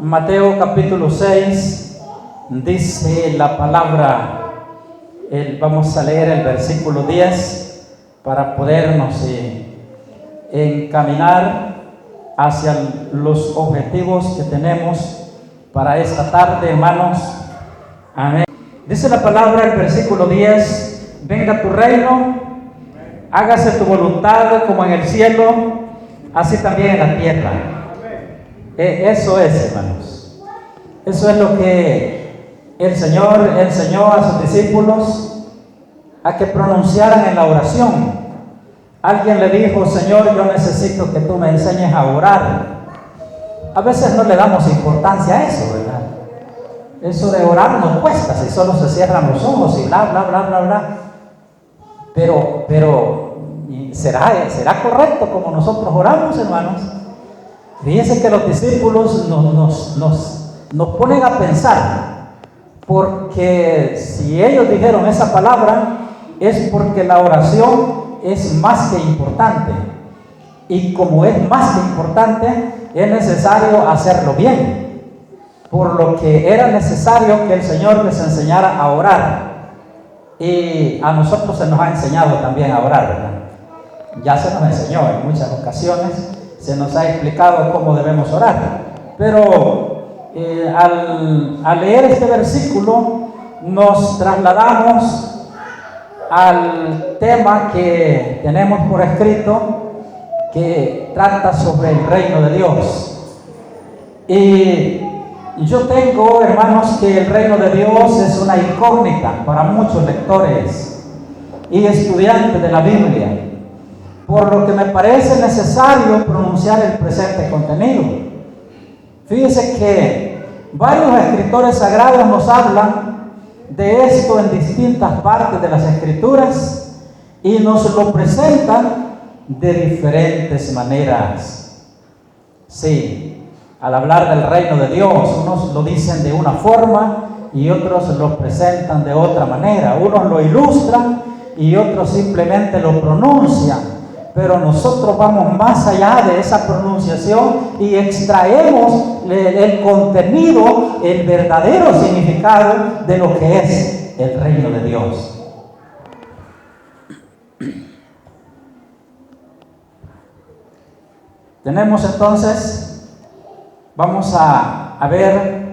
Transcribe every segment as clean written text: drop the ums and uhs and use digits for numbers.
Mateo capítulo 6 dice la palabra, vamos a leer el versículo 10 para podernos encaminar hacia los objetivos que tenemos para esta tarde, hermanos. Amén. Dice la palabra, el versículo 10: venga tu reino, hágase tu voluntad como en el cielo, así también en la tierra. Eso es, hermanos. Eso es lo que el Señor enseñó a sus discípulos a que pronunciaran en la oración. Alguien le dijo: Señor, yo necesito que tú me enseñes a orar. A veces no le damos importancia a eso, ¿verdad? Eso de orar nos cuesta si solo se cierran los ojos y bla, bla, bla, bla, bla. Pero ¿será correcto como nosotros oramos, hermanos? Fíjense que los discípulos nos ponen a pensar, porque si ellos dijeron esa palabra es porque la oración es más que importante, y como es más que importante es necesario hacerlo bien, por lo que era necesario que el Señor les enseñara a orar. Y a nosotros se nos ha enseñado también a orar, ¿verdad? Ya se nos enseñó en muchas ocasiones, se nos ha explicado cómo debemos orar. Pero al leer este versículo nos trasladamos al tema que tenemos por escrito, que trata sobre el reino de Dios. Y yo tengo, hermanos, que el reino de Dios es una incógnita para muchos lectores y estudiantes de la Biblia, por lo que me parece necesario pronunciar el presente contenido. Fíjese que varios escritores sagrados nos hablan de esto en distintas partes de las Escrituras y nos lo presentan de diferentes maneras. Sí, al hablar del reino de Dios, unos lo dicen de una forma y otros lo presentan de otra manera. Unos lo ilustran y otros simplemente lo pronuncian. Pero nosotros vamos más allá de esa pronunciación y extraemos el contenido, el verdadero significado de lo que es el reino de Dios. Tenemos entonces, vamos a ver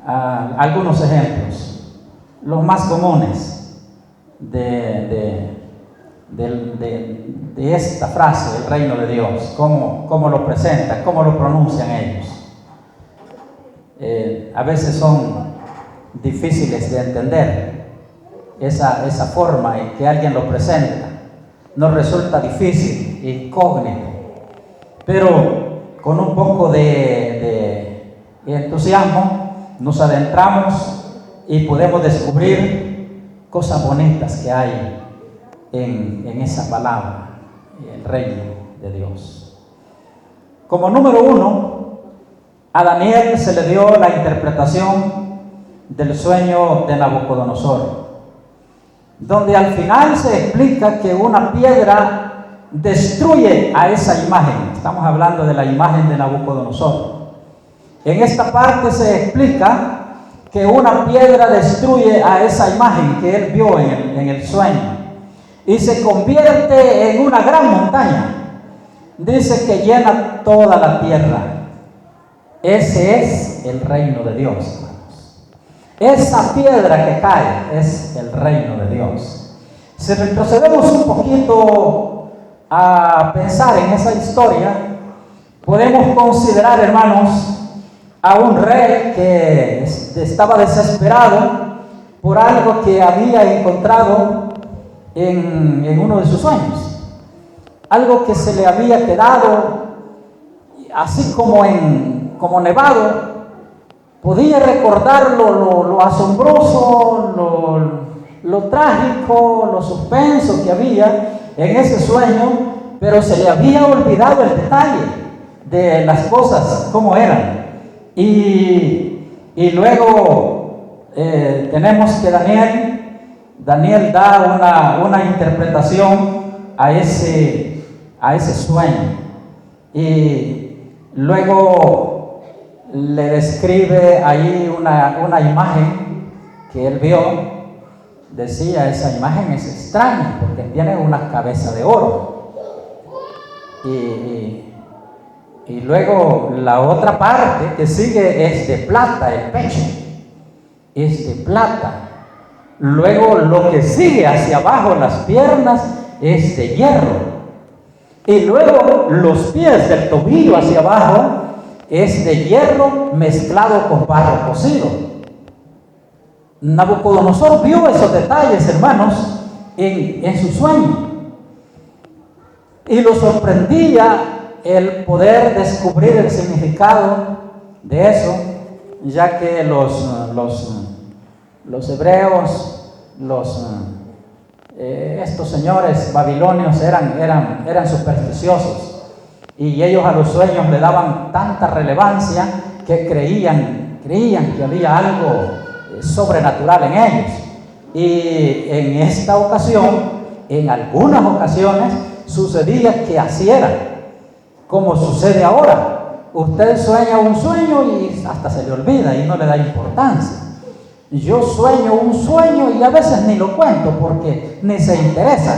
algunos ejemplos, los más comunes de esta frase, el reino de Dios, cómo lo presentan, cómo lo pronuncian ellos. A veces son difíciles de entender esa forma en que alguien lo presenta. Nos resulta difícil, incógnito, pero con un poco de entusiasmo nos adentramos y podemos descubrir cosas bonitas que hay en esa palabra, el reino de Dios. Como número uno, a Daniel se le dio la interpretación del sueño de Nabucodonosor, donde al final se explica que una piedra destruye a esa imagen. Estamos hablando de la imagen de Nabucodonosor. En esta parte se explica que una piedra destruye a esa imagen que él vio en el sueño y se convierte en una gran montaña. Dice que llena toda la tierra. Ese es el reino de Dios, hermanos. Esa piedra que cae es el reino de Dios. Si retrocedemos un poquito a pensar en esa historia, podemos considerar, hermanos, a un rey que estaba desesperado por algo que había encontrado en uno de sus sueños, algo que se le había quedado así como nevado. Podía recordar lo asombroso, lo trágico, lo suspenso que había en ese sueño, pero se le había olvidado el detalle de las cosas como eran. Y luego tenemos que Daniel da una interpretación a ese sueño, y luego le describe ahí una imagen que él vio. Decía, esa imagen es extraña porque tiene una cabeza de oro. Y luego la otra parte que sigue es de plata, el pecho es de plata. Luego lo que sigue hacia abajo, las piernas, es de hierro. Y luego los pies del tobillo hacia abajo es de hierro mezclado con barro cocido. Nabucodonosor vio esos detalles, hermanos, en su sueño. Y lo sorprendía el poder descubrir el significado de eso, ya que los hebreos, estos señores babilonios eran supersticiosos, y ellos a los sueños le daban tanta relevancia que creían que había algo sobrenatural en ellos. Y en esta ocasión, en algunas ocasiones, sucedía que así era, como sucede ahora. Usted sueña un sueño y hasta se le olvida y no le da importancia. Yo sueño un sueño y a veces ni lo cuento porque ni se interesan.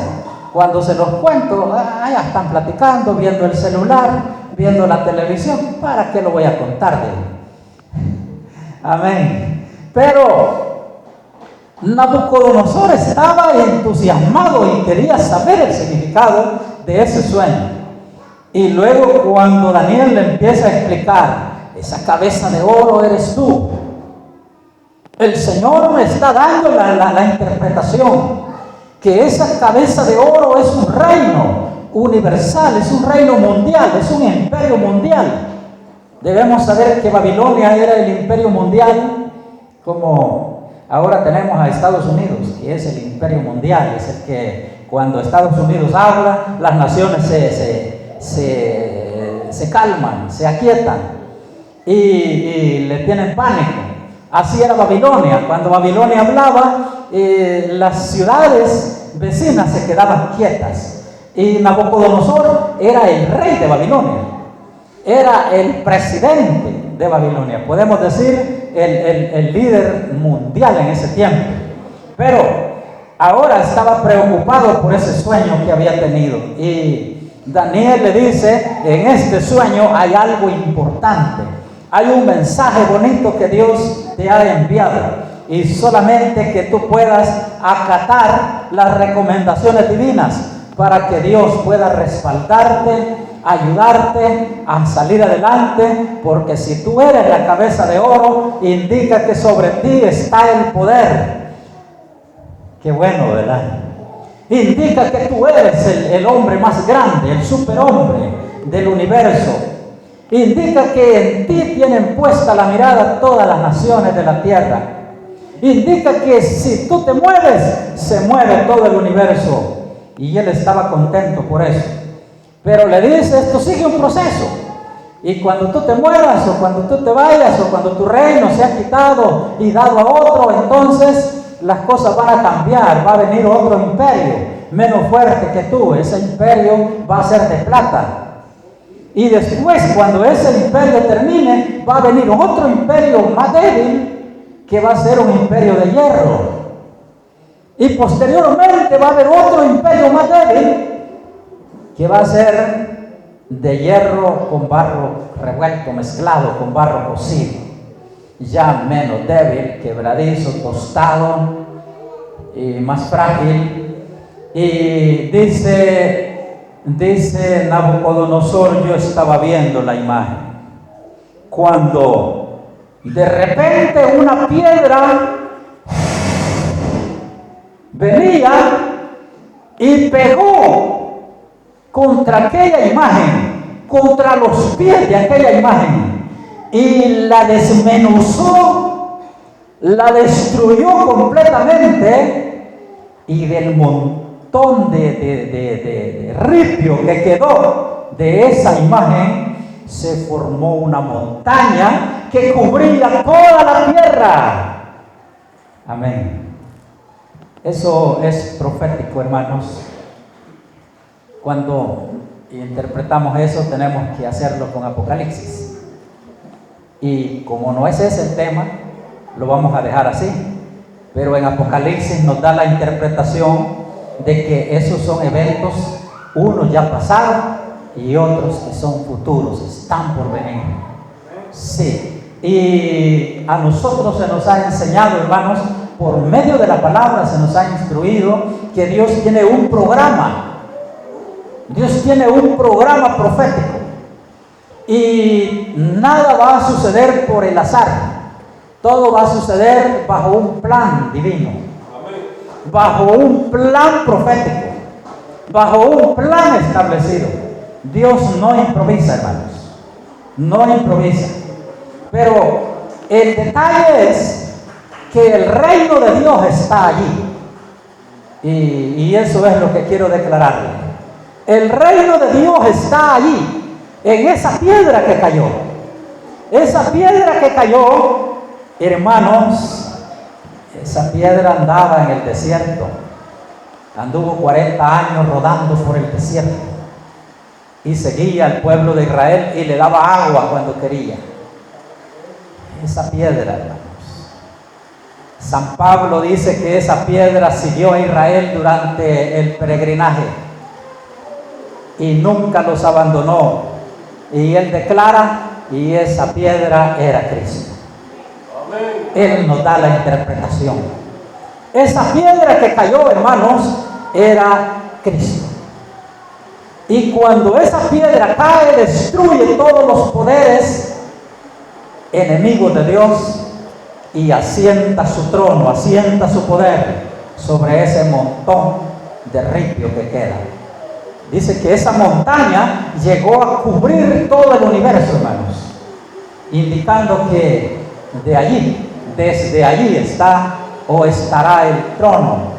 Cuando se los cuento, ya están platicando, viendo el celular, viendo la televisión. ¿Para qué lo voy a contar de él? Amén. Pero Nabucodonosor estaba entusiasmado y quería saber el significado de ese sueño. Y luego cuando Daniel le empieza a explicar, esa cabeza de oro eres tú. El Señor me está dando la interpretación, que esa cabeza de oro es un reino universal, es un reino mundial, es un imperio mundial. Debemos saber que Babilonia era el imperio mundial, como ahora tenemos a Estados Unidos, que es el imperio mundial, es el que cuando Estados Unidos habla, las naciones se calman, se aquietan y le tienen pánico. Así era Babilonia. Cuando Babilonia hablaba, las ciudades vecinas se quedaban quietas. Y Nabucodonosor era el rey de Babilonia, era el presidente de Babilonia, podemos decir el líder mundial en ese tiempo. Pero ahora estaba preocupado por ese sueño que había tenido. Y Daniel le dice, en este sueño hay algo importante, hay un mensaje bonito que Dios te ha enviado, y solamente que tú puedas acatar las recomendaciones divinas para que Dios pueda respaldarte, ayudarte a salir adelante, porque si tú eres la cabeza de oro, indica que sobre ti está el poder. Qué bueno, ¿verdad? Indica que tú eres el hombre más grande, el superhombre del universo. Indica que en ti tienen puesta la mirada todas las naciones de la tierra. Indica que si tú te mueves, se mueve todo el universo. Y él estaba contento por eso. Pero le dice, esto sigue un proceso. Y cuando tú te muevas, o cuando tú te vayas, o cuando tu reino sea quitado y dado a otro, entonces las cosas van a cambiar. Va a venir otro imperio menos fuerte que tú. Ese imperio va a ser de plata. Y después, cuando ese imperio termine, va a venir otro imperio más débil, que va a ser un imperio de hierro. Y posteriormente va a haber otro imperio más débil, que va a ser de hierro con barro revuelto, mezclado con barro cocido, ya menos débil, quebradizo, tostado y más frágil. Y dice Nabucodonosor, yo estaba viendo la imagen, cuando de repente una piedra venía y pegó contra aquella imagen, contra los pies de aquella imagen, y la desmenuzó, la destruyó completamente, y del montón de ripio que quedó de esa imagen, se formó una montaña que cubría toda la tierra. Amén. Eso es profético, hermanos. Cuando interpretamos eso, tenemos que hacerlo con Apocalipsis. Y como no es ese el tema, lo vamos a dejar así. Pero en Apocalipsis nos da la interpretación de que esos son eventos, unos ya pasaron y otros que son futuros, están por venir. Sí, y a nosotros se nos ha enseñado, hermanos, por medio de la palabra se nos ha instruido que Dios tiene un programa. Dios tiene un programa profético. Y nada va a suceder por el azar. Todo va a suceder bajo un plan divino, bajo un plan profético, bajo un plan establecido. Dios no improvisa, hermanos, no improvisa. Pero el detalle es que el reino de Dios está allí. Y eso es lo que quiero declararle. El reino de Dios está allí, en esa piedra que cayó. Esa piedra que cayó, hermanos, esa piedra andaba en el desierto. Anduvo 40 años rodando por el desierto. Y seguía al pueblo de Israel y le daba agua cuando quería. Esa piedra, hermanos. San Pablo dice que esa piedra siguió a Israel durante el peregrinaje y nunca los abandonó. Y él declara, y esa piedra era Cristo. Él nos da la interpretación. Esa piedra que cayó, hermanos, era Cristo. Y cuando esa piedra cae, destruye todos los poderes enemigos de Dios y asienta su trono, asienta su poder sobre ese montón de ripio que queda. Dice que esa montaña llegó a cubrir todo el universo, hermanos, indicando que de allí, desde allí está o estará el trono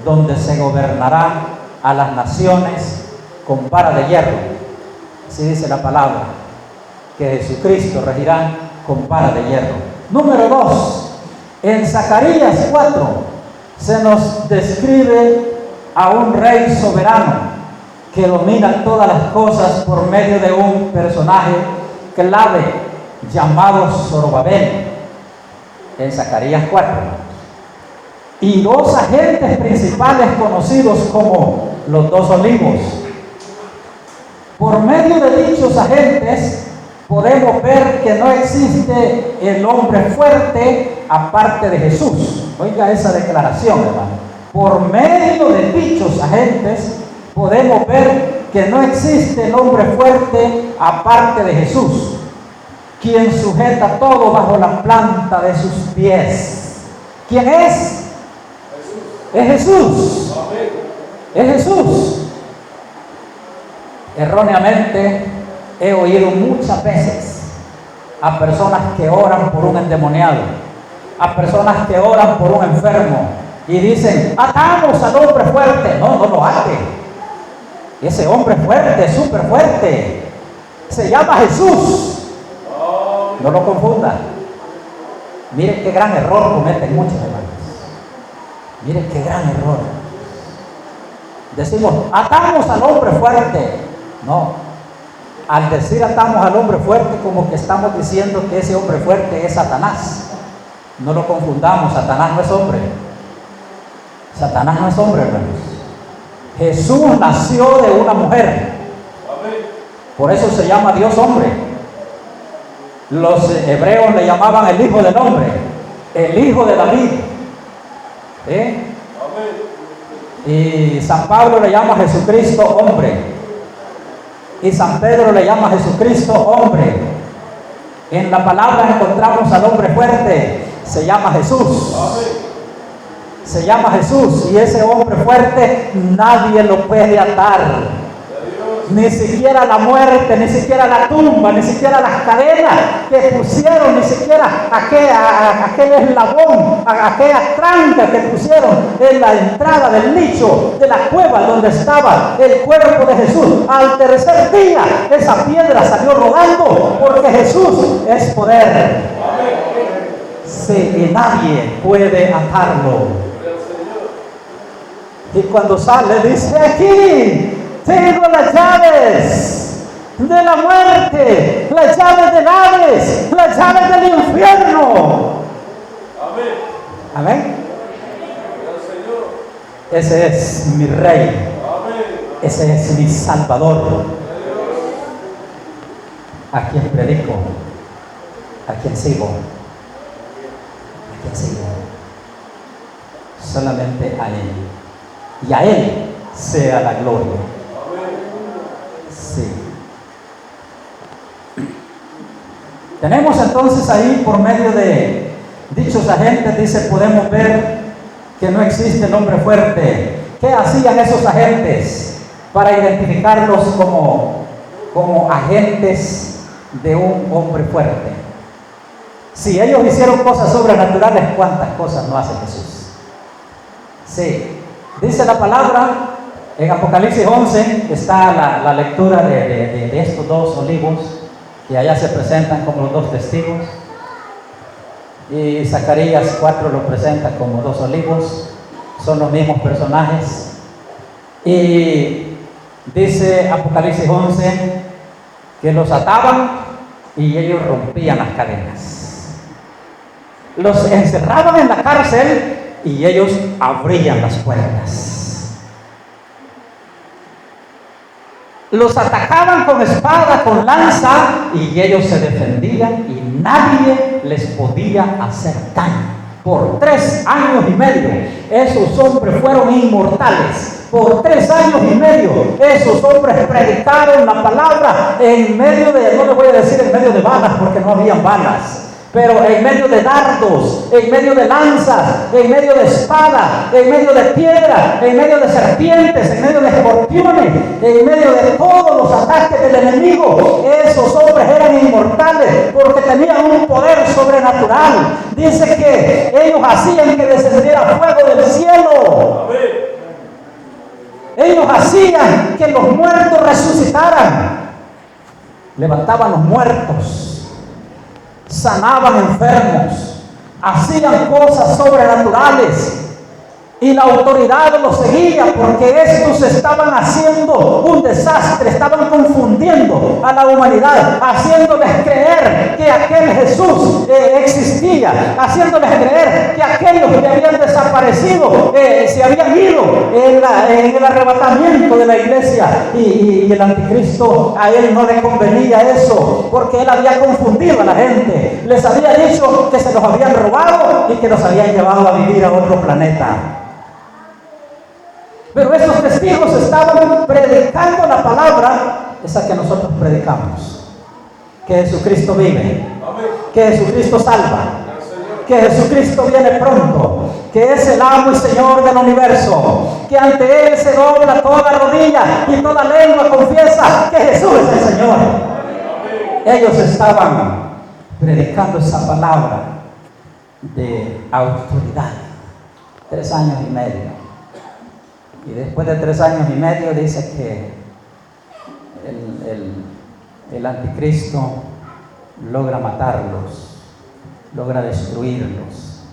donde se gobernará a las naciones con vara de hierro. Así dice la palabra, que Jesucristo regirá con vara de hierro. Número 2, en Zacarías 4 se nos describe a un rey soberano que domina todas las cosas por medio de un personaje clave llamado Zorobabel, en Zacarías 4. Y 2 agentes principales conocidos como los 2 olivos. Por medio de dichos agentes podemos ver que no existe el hombre fuerte aparte de Jesús. Oiga esa declaración, hermano. Por medio de dichos agentes podemos ver que no existe el hombre fuerte aparte de Jesús, quien sujeta todo bajo la planta de sus pies. ¿Quién es? Jesús. Es Jesús. Es Jesús. Erróneamente he oído muchas veces a personas que oran por un endemoniado, a personas que oran por un enfermo y dicen, atamos al hombre fuerte. No, no lo ate. Ese hombre fuerte, súper fuerte, se llama Jesús. No lo confunda. Miren qué gran error cometen muchos hermanos. Miren qué gran error. Decimos, atamos al hombre fuerte. No. Al decir atamos al hombre fuerte, como que estamos diciendo que ese hombre fuerte es Satanás. No lo confundamos, Satanás no es hombre. Satanás no es hombre, hermanos. Jesús nació de una mujer. Por eso se llama Dios hombre. Los hebreos le llamaban el hijo del hombre, el hijo de David. Y San Pablo le llama a Jesucristo hombre. Y San Pedro le llama a Jesucristo hombre. En la palabra encontramos al hombre fuerte. Se llama Jesús. Se llama Jesús. Y ese hombre fuerte nadie lo puede atar. Ni siquiera la muerte, ni siquiera la tumba, ni siquiera las cadenas que pusieron, ni siquiera aquel eslabón, aquella tranca que pusieron en la entrada del nicho de la cueva donde estaba el cuerpo de Jesús. Al tercer día esa piedra salió rodando, porque Jesús es poder. Sí, y nadie puede atarlo. Y cuando sale dice, aquí tengo las llaves de la muerte, las llaves del Hades, las llaves del Ese es mi Rey. Ese es mi Salvador. A quien predico, a quien sigo, a quien sigo. Solamente a Él. Y a Él sea la gloria. Sí. Tenemos entonces ahí, por medio de dichos agentes, dice, podemos ver que no existe el hombre fuerte. ¿Qué hacían esos agentes para identificarlos como agentes de un hombre fuerte? Si ellos hicieron cosas sobrenaturales, ¿cuántas cosas no hace Jesús? Sí, dice la palabra en Apocalipsis 11, está la lectura de estos dos olivos, que allá se presentan como los dos testigos, y Zacarías 4 lo presenta como dos olivos, son los mismos personajes. Y dice Apocalipsis 11 que los ataban y ellos rompían las cadenas, los encerraban en la cárcel y ellos abrían las puertas, los atacaban con espada, con lanza, y ellos se defendían y nadie les podía hacer daño. Por 3 años y medio esos hombres fueron inmortales. Por 3 años y medio esos hombres predicaron la palabra en medio de, no le voy a decir en medio de balas porque no habían balas, pero en medio de dardos, en medio de lanzas, en medio de espada, en medio de piedra, en medio de serpientes, en medio de escorpiones, en medio de todos los ataques del enemigo. Esos hombres eran inmortales porque tenían un poder sobrenatural. Dice que ellos hacían que descendiera fuego del cielo. Ellos hacían que los muertos resucitaran, levantaban los muertos, sanaban enfermos, hacían cosas sobrenaturales, y la autoridad los seguía porque estos estaban haciendo un desastre, estaban confundiendo a la humanidad, haciéndoles creer que aquel Jesús existía, haciéndoles creer que aquellos que habían desaparecido se habían ido en el arrebatamiento de la iglesia, y el anticristo, a él no le convenía eso porque él había confundido a la gente, les había dicho que se los habían robado y que los habían llevado a vivir a otro planeta. Pero esos testigos estaban predicando la palabra, esa que nosotros predicamos, que Jesucristo vive, que Jesucristo salva, que Jesucristo viene pronto, que es el amo y Señor del universo, que ante Él se dobla toda rodilla y toda lengua confiesa que Jesús es el Señor. Ellos estaban predicando esa palabra de autoridad. 3 años y medio. Y después de 3 años y medio dice que el anticristo logra matarlos, logra destruirlos.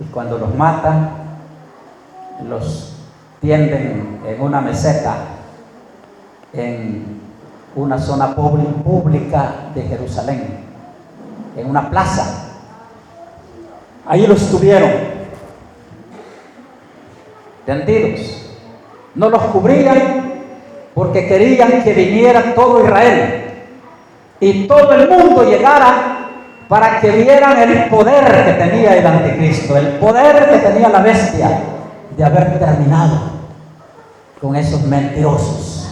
Y cuando los mata, los tienden en una meseta, en una zona pública de Jerusalén, en una plaza. Ahí los tuvieron tendidos, no los cubrían porque querían que viniera todo Israel y todo el mundo llegara para que vieran el poder que tenía el anticristo, el poder que tenía la bestia de haber terminado con esos mentirosos,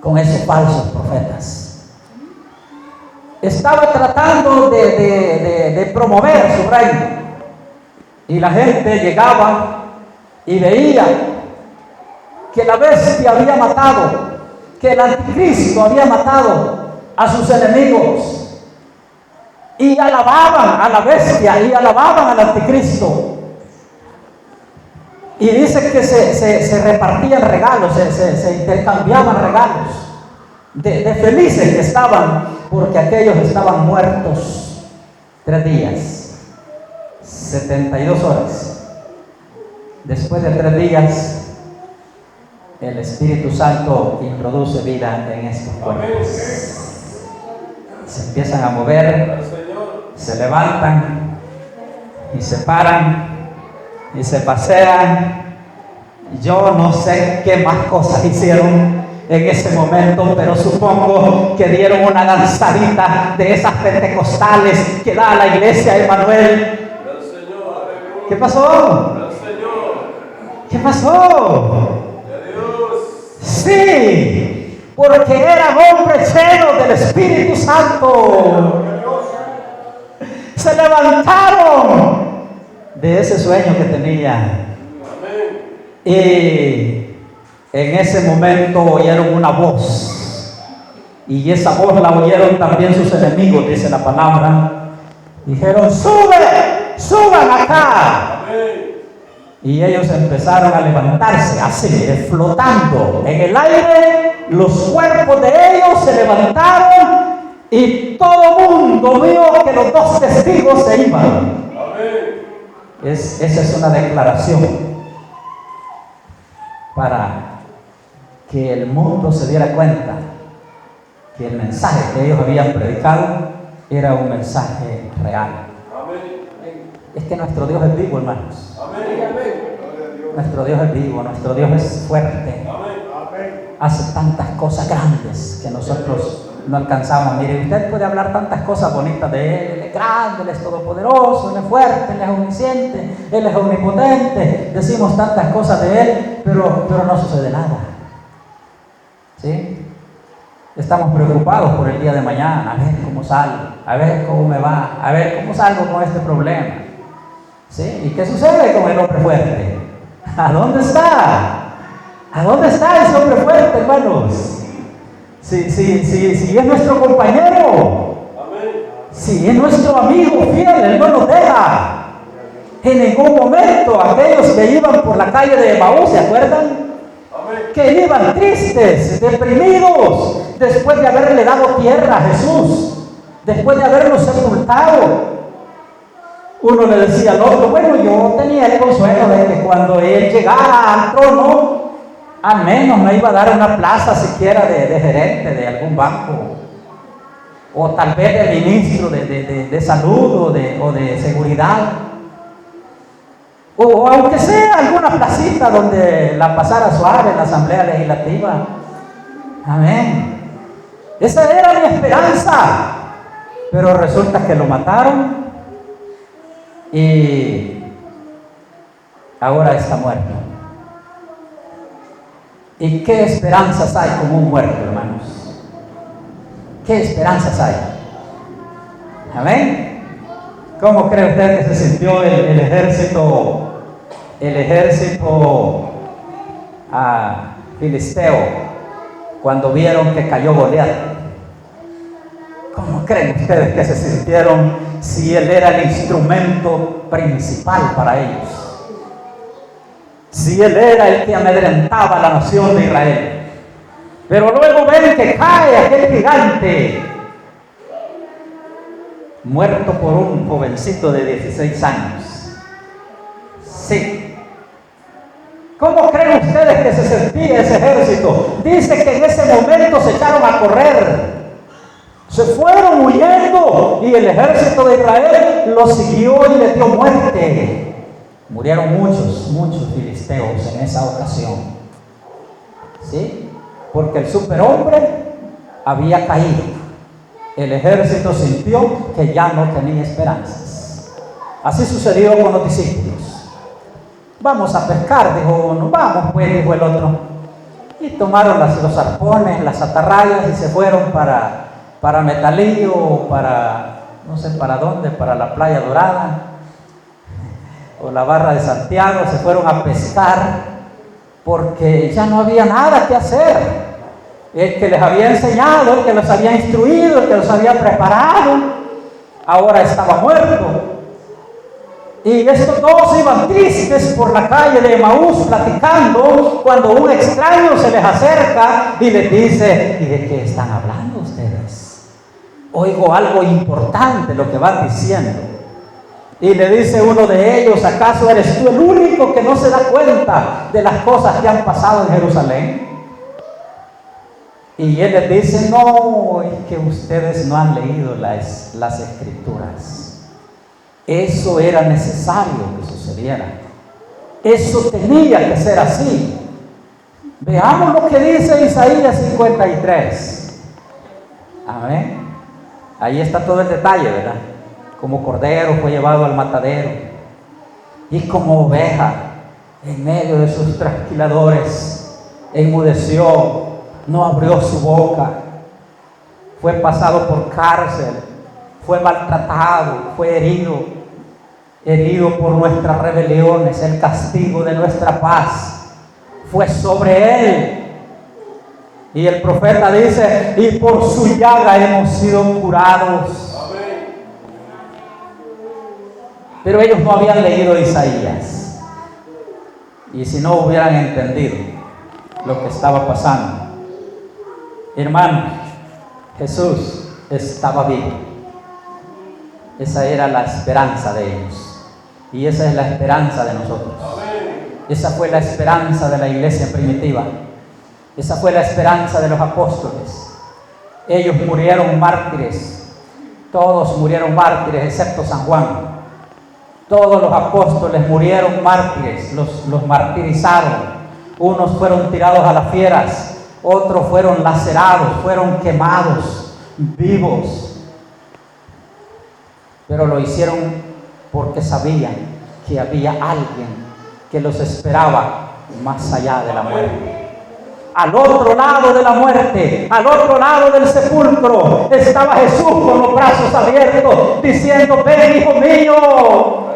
con esos falsos profetas. Estaba tratando de promover su reino, y la gente llegaba y veía que la bestia había matado, que el anticristo había matado a sus enemigos, y alababan a la bestia y alababan al anticristo. Y dice que se repartían regalos, se intercambiaban regalos de felices que estaban, porque aquellos estaban muertos 3 días, 72 horas. Después de 3 días, el Espíritu Santo introduce vida en estos cuerpos. Se empiezan a mover, se levantan y se paran y se pasean Yo no sé qué más cosas hicieron en ese momento, pero supongo que dieron una danzadita de esas pentecostales que da la iglesia Emmanuel. ¿Qué pasó? ¿Qué pasó? Sí, porque eran hombres llenos del Espíritu Santo. Se levantaron de ese sueño que tenían. Y en ese momento oyeron una voz. Y esa voz la oyeron también sus enemigos, dice la palabra. Dijeron: suban acá. Y ellos empezaron a levantarse así, flotando en el aire. Los cuerpos de ellos se levantaron y todo el mundo vio que los dos testigos se iban. Esa es una declaración para que el mundo se diera cuenta que el mensaje que ellos habían predicado era un mensaje real. Es que nuestro Dios es vivo, hermanos. Nuestro Dios es vivo, nuestro Dios es fuerte. Hace tantas cosas grandes que nosotros no alcanzamos. Mire, usted puede hablar tantas cosas bonitas de Él. Él es grande, Él es todopoderoso, Él es fuerte, Él es omnisciente, Él es omnipotente. Decimos tantas cosas de Él, pero no sucede nada. ¿Sí? Estamos preocupados por el día de mañana, a ver cómo salgo, a ver cómo me va, a ver cómo salgo con este problema. ¿Sí? ¿Y qué sucede con el hombre fuerte? ¿A dónde está? ¿A dónde está ese hombre fuerte, hermanos? Si es nuestro compañero, si es nuestro amigo fiel, Él no nos deja. En ningún momento aquellos que iban por la calle de Emaús, ¿se acuerdan? Que iban tristes, deprimidos, después de haberle dado tierra a Jesús, después de haberlo sepultado. Uno le decía al otro: bueno, yo tenía el consuelo de que cuando Él llegara al trono, al menos me iba a dar una plaza siquiera de gerente de algún banco, o tal vez de ministro de salud o de seguridad, o aunque sea alguna placita donde la pasara suave en la Asamblea Legislativa. Amén. Esa era mi esperanza, pero resulta que lo mataron y ahora está muerto. ¿Y qué esperanzas hay con un muerto, hermanos? ¿Qué esperanzas hay? Amén. ¿Cómo cree usted que se sintió el ejército filisteo cuando vieron que cayó Goliat? ¿Cómo creen ustedes que se sintieron si él era el instrumento principal para ellos? Si él era el que amedrentaba a la nación de Israel. Pero luego ven que cae aquel gigante, muerto por un jovencito de 16 años. Sí. ¿Cómo creen ustedes que se sentía ese ejército? Dice que en ese momento se echaron a correr, se fueron huyendo, y el ejército de Israel los siguió y les dio muerte. Murieron muchos filisteos en esa ocasión. ¿Sí? Porque el superhombre había caído. El ejército sintió que ya no tenía esperanzas. Así sucedió con los discípulos. Vamos a pescar, dijo uno. Vamos pues, dijo el otro. Y tomaron los arpones, las atarrayas, y se fueron para Metalillo, o para no sé para dónde, para la Playa Dorada o la Barra de Santiago. Se fueron a pescar porque ya no había nada que hacer. El que les había enseñado, el que los había instruido, el que los había preparado, ahora estaba muerto. Y estos dos iban tristes por la calle de Emaús platicando, cuando un extraño se les acerca y les dice: ¿y de qué están hablando ustedes? Oigo algo importante lo que van diciendo. Y le dice uno de ellos: ¿acaso eres tú el único que no se da cuenta de las cosas que han pasado en Jerusalén? Y él les dice: no, es que ustedes no han leído las Escrituras. Eso era necesario que sucediera. Eso tenía que ser así. Veamos lo que dice Isaías 53. Amén. Ahí está todo el detalle, ¿verdad? Como cordero fue llevado al matadero, y como oveja en medio de sus trasquiladores enmudeció, no abrió su boca. Fue pasado por cárcel, fue maltratado, fue herido por nuestras rebeliones. El castigo de nuestra paz fue sobre él. Y el profeta dice, y por su llaga hemos sido curados. Pero ellos no habían leído Isaías, y si no hubieran entendido lo que estaba pasando. Hermanos, Jesús estaba vivo. Esa era la esperanza de ellos, y esa es la esperanza de nosotros. Esa fue la esperanza de la iglesia primitiva. Esa fue la esperanza de los apóstoles. Ellos murieron mártires. Todos murieron mártires excepto San Juan. Todos los apóstoles murieron mártires, los martirizaron. Unos fueron tirados a las fieras, otros fueron lacerados, fueron quemados vivos. Pero lo hicieron porque sabían que había alguien que los esperaba más allá de la muerte. Al otro lado de la muerte, al otro lado del sepulcro, estaba Jesús con los brazos abiertos, diciendo: ven, hijo mío.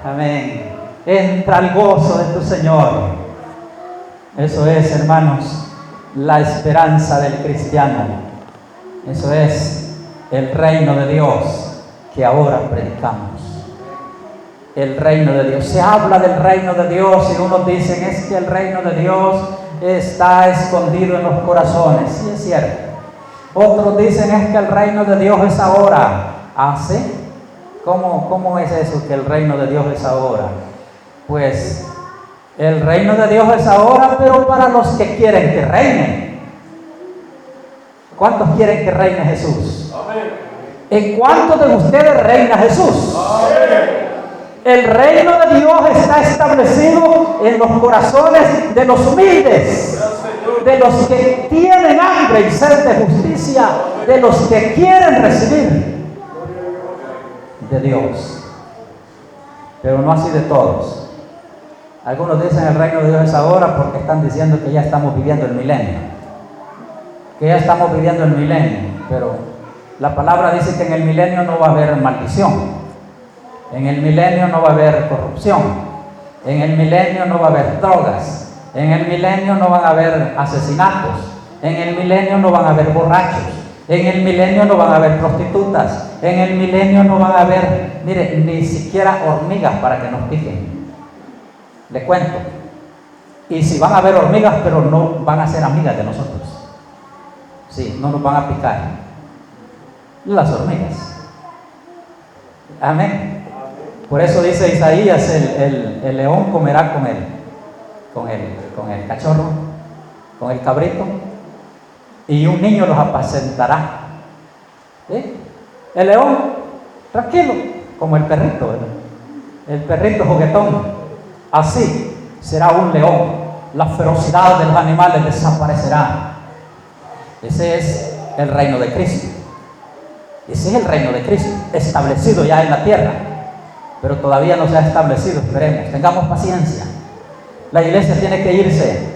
Amén. Entra al gozo de tu Señor. Eso es, hermanos, la esperanza del cristiano. Eso es el reino de Dios que ahora predicamos. El reino de Dios. Se habla del reino de Dios y unos dicen: es que el reino de Dios está escondido en los corazones. Sí, es cierto. Otros dicen: es que el reino de Dios es ahora. ¿Ah, sí? ¿Cómo es eso que el reino de Dios es ahora? Pues el reino de Dios es ahora, pero para los que quieren que reine. ¿Cuántos quieren que reine Jesús? Amén. ¿En cuántos de ustedes reina Jesús? Amén. El reino de Dios está establecido en los corazones de los humildes, de los que tienen hambre y sed de justicia, de los que quieren recibir de Dios. Pero no así de todos. Algunos dicen el reino de Dios es ahora porque están diciendo que ya estamos viviendo el milenio. Que ya estamos viviendo el milenio. Pero la palabra dice que en el milenio no va a haber maldición. En el milenio no va a haber corrupción. En el milenio no va a haber drogas. En el milenio no van a haber asesinatos. En el milenio no van a haber borrachos. En el milenio no van a haber prostitutas. En el milenio no van a haber, mire, ni siquiera hormigas para que nos piquen. Le cuento. Y si van a haber hormigas, pero no van a ser amigas de nosotros. Sí, no nos van a picar. Las hormigas. Amén. Por eso dice Isaías: el león comerá con el cachorro, con el cabrito, y un niño los apacentará. ¿Sí? El león, tranquilo, como el perrito, ¿verdad? El perrito juguetón. Así será un león. La ferocidad de los animales desaparecerá. Ese es el reino de Cristo. Ese es el reino de Cristo, establecido ya en la tierra. Pero todavía no se ha establecido, esperemos, tengamos paciencia. La iglesia tiene que irse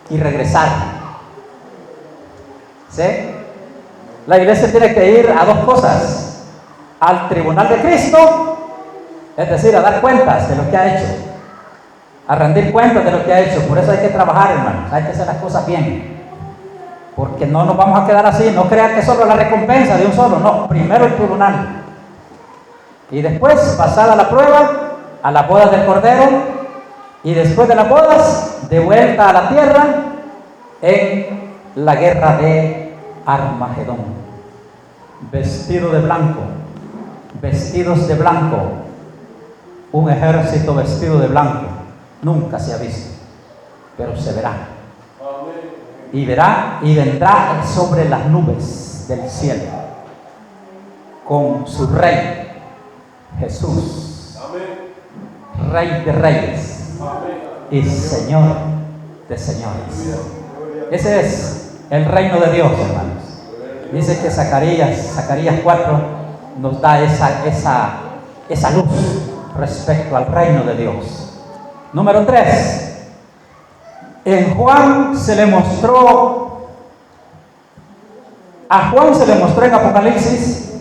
y regresar. ¿Sí? La iglesia tiene que ir a dos cosas: al tribunal de Cristo, es decir, a dar cuentas de lo que ha hecho, a rendir cuentas de lo que ha hecho. Por eso hay que trabajar, hermanos, hay que hacer las cosas bien, porque no nos vamos a quedar así. No crean que solo la recompensa de un solo, no, primero el tribunal. Y después, pasada la prueba, a las bodas del Cordero, y después de las bodas, de vuelta a la tierra en la guerra de Armagedón. Vestido de blanco, vestidos de blanco, un ejército vestido de blanco, nunca se ha visto, pero se verá. Y verá y vendrá sobre las nubes del cielo con su rey Jesús. Amén. Rey de reyes y Señor de señores. Ese es el reino de Dios, hermanos. Dice que Zacarías 4 nos da esa luz respecto al reino de Dios. Número 3. A Juan se le mostró en Apocalipsis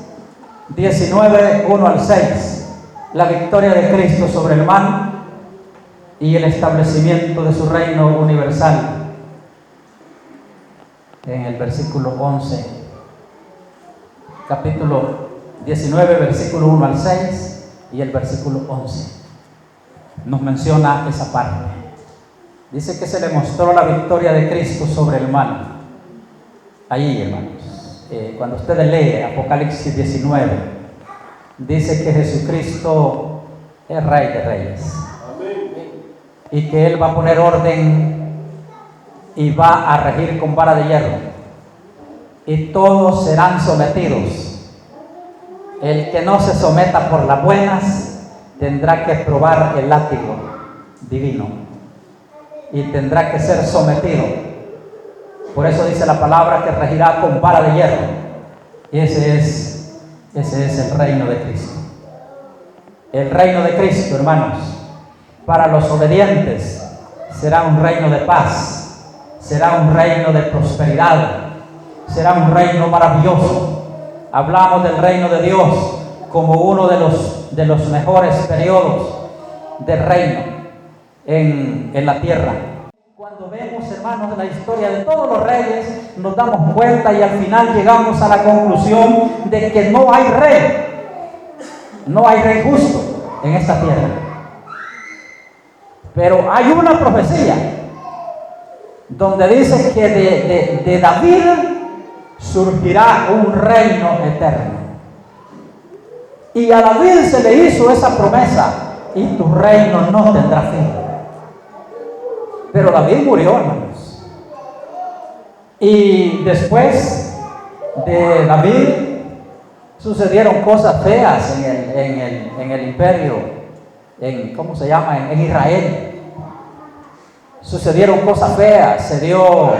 19, 1 al 6, la victoria de Cristo sobre el mal y el establecimiento de su reino universal. En el versículo 11, capítulo 19, versículo 1 al 6 y el versículo 11, nos menciona esa parte. Dice que se le mostró la victoria de Cristo sobre el mal. Ahí, hermanos, cuando ustedes leen Apocalipsis 19, dice que Jesucristo es Rey de reyes. Y que Él va a poner orden y va a regir con vara de hierro. Y todos serán sometidos. El que no se someta por las buenas tendrá que probar el látigo divino. Y tendrá que ser sometido. Por eso dice la palabra que regirá con vara de hierro. Y ese es el reino de Cristo. El reino de Cristo, hermanos, para los obedientes será un reino de paz, será un reino de prosperidad, será un reino maravilloso. Hablamos del reino de Dios como uno de los mejores periodos de reino en la tierra. Cuando vemos, hermanos, la historia de todos los reyes, nos damos cuenta y al final llegamos a la conclusión de que no hay rey justo en esta tierra. Pero hay una profecía donde dice que de David surgirá un reino eterno. Y a David se le hizo esa promesa: y tu reino no tendrá fin. Pero David murió, hermanos. Y después de David sucedieron cosas feas en el imperio, en Israel. Sucedieron cosas feas, se dio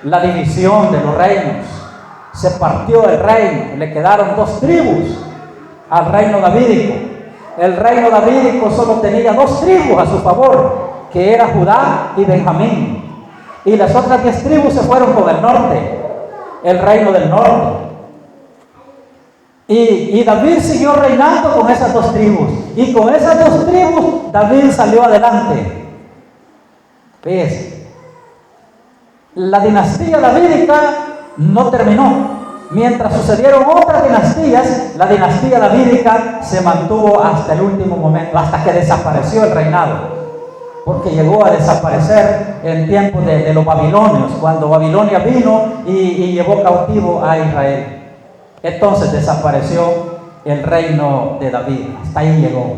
la división de los reinos, se partió el reino, le quedaron 2 tribus al reino davídico. El reino davídico solo tenía 2 tribus a su favor, que era Judá y Benjamín, y las otras 10 tribus se fueron con el norte, el reino del norte. Y David siguió reinando con esas 2 tribus, y con esas 2 tribus David salió adelante. Fíjense, la dinastía davídica no terminó. Mientras sucedieron otras dinastías, la dinastía davídica se mantuvo hasta el último momento, hasta que desapareció el reinado, porque llegó a desaparecer en tiempos de los babilonios, cuando Babilonia vino y llevó cautivo a Israel. Entonces desapareció el reino de David, hasta ahí llegó.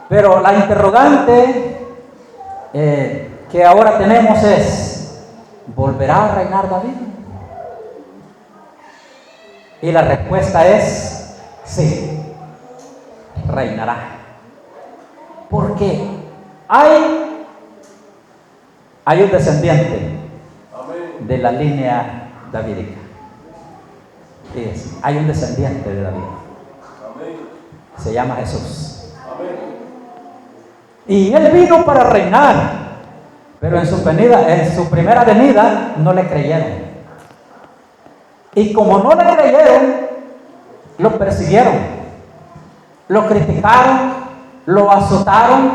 Pero la interrogante que ahora tenemos es: ¿volverá a reinar David? Y la respuesta es sí, reinará. Porque hay un descendiente de la línea davídica. Fíjense, hay un descendiente de David. Se llama Jesús. Y Él vino para reinar, pero en su primera venida no le creyeron. Y como no le creyeron, lo persiguieron, lo criticaron, lo azotaron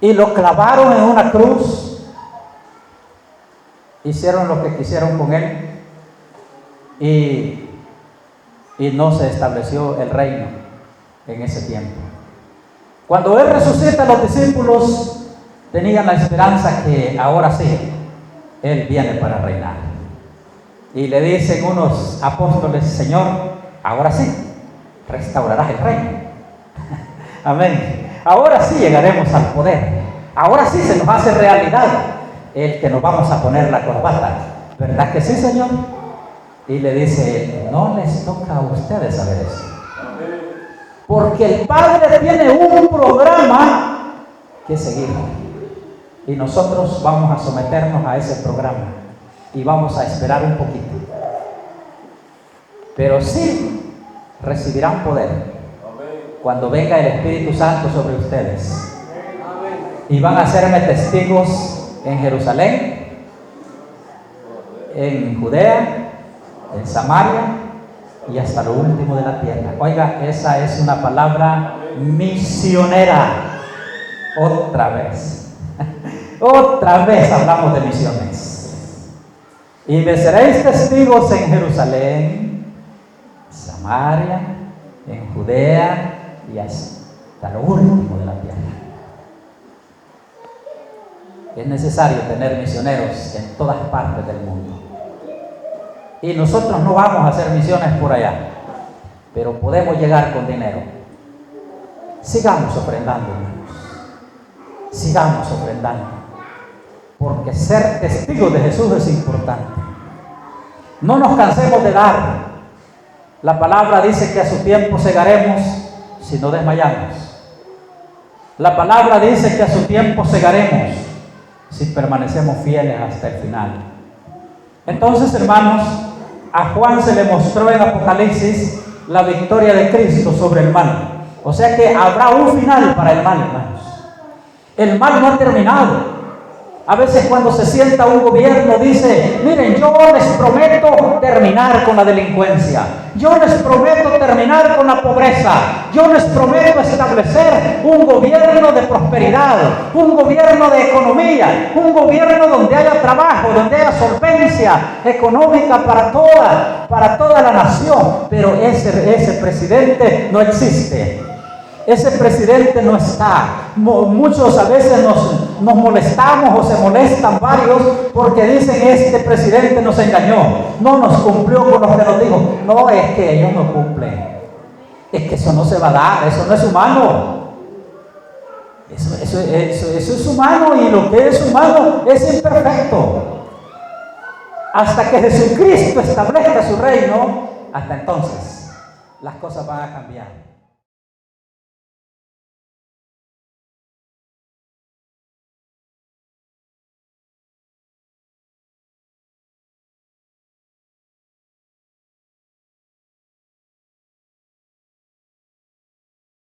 y lo clavaron en una cruz. Hicieron lo que quisieron con Él y no se estableció el reino en ese tiempo. Cuando Él resucita, los discípulos tenían la esperanza que ahora sí, Él viene para reinar. Y le dicen unos apóstoles: Señor, ahora sí, restaurarás el reino. Amén. Ahora sí llegaremos al poder. Ahora sí se nos hace realidad el que nos vamos a poner la corbata. ¿Verdad que sí, Señor? Y le dice: no les toca a ustedes saber eso. porque el Padre tiene un programa que seguir. Y nosotros vamos a someternos a ese programa y vamos a esperar un poquito. Pero sí recibirán poder cuando venga el Espíritu Santo sobre ustedes. Y van a serme testigos en Jerusalén, en Judea, en Samaria y hasta lo último de la tierra. Oiga, esa es una palabra misionera. Otra vez. Otra vez hablamos de misiones. Y me seréis testigos en Jerusalén, Samaria, en Judea y hasta lo último de la tierra. Es necesario tener misioneros en todas partes del mundo. Y nosotros no vamos a hacer misiones por allá, pero podemos llegar con dinero. Sigamos ofrendando, hermanos. Sigamos ofrendando. Porque ser testigos de Jesús es importante. No nos cansemos de dar. La palabra dice que a su tiempo segaremos si no desmayamos. La palabra dice que a su tiempo segaremos si permanecemos fieles hasta el final. Entonces, hermanos, a Juan se le mostró en Apocalipsis la victoria de Cristo sobre el mal. O sea que habrá un final para el mal, hermanos. El mal no ha terminado. A veces cuando se sienta un gobierno dice: miren, yo les prometo terminar con la delincuencia, yo les prometo terminar con la pobreza, yo les prometo establecer un gobierno de prosperidad, un gobierno de economía, un gobierno donde haya trabajo, donde haya solvencia económica para toda la nación. Pero ese presidente no existe. Ese presidente no está. Muchos a veces nos molestamos o se molestan varios porque dicen: este presidente nos engañó, no nos cumplió con lo que nos dijo. No, es que ellos no cumplen. Es que eso no se va a dar, eso no es humano. Eso es humano, y lo que es humano es imperfecto. Hasta que Jesucristo establezca su reino, hasta entonces las cosas van a cambiar.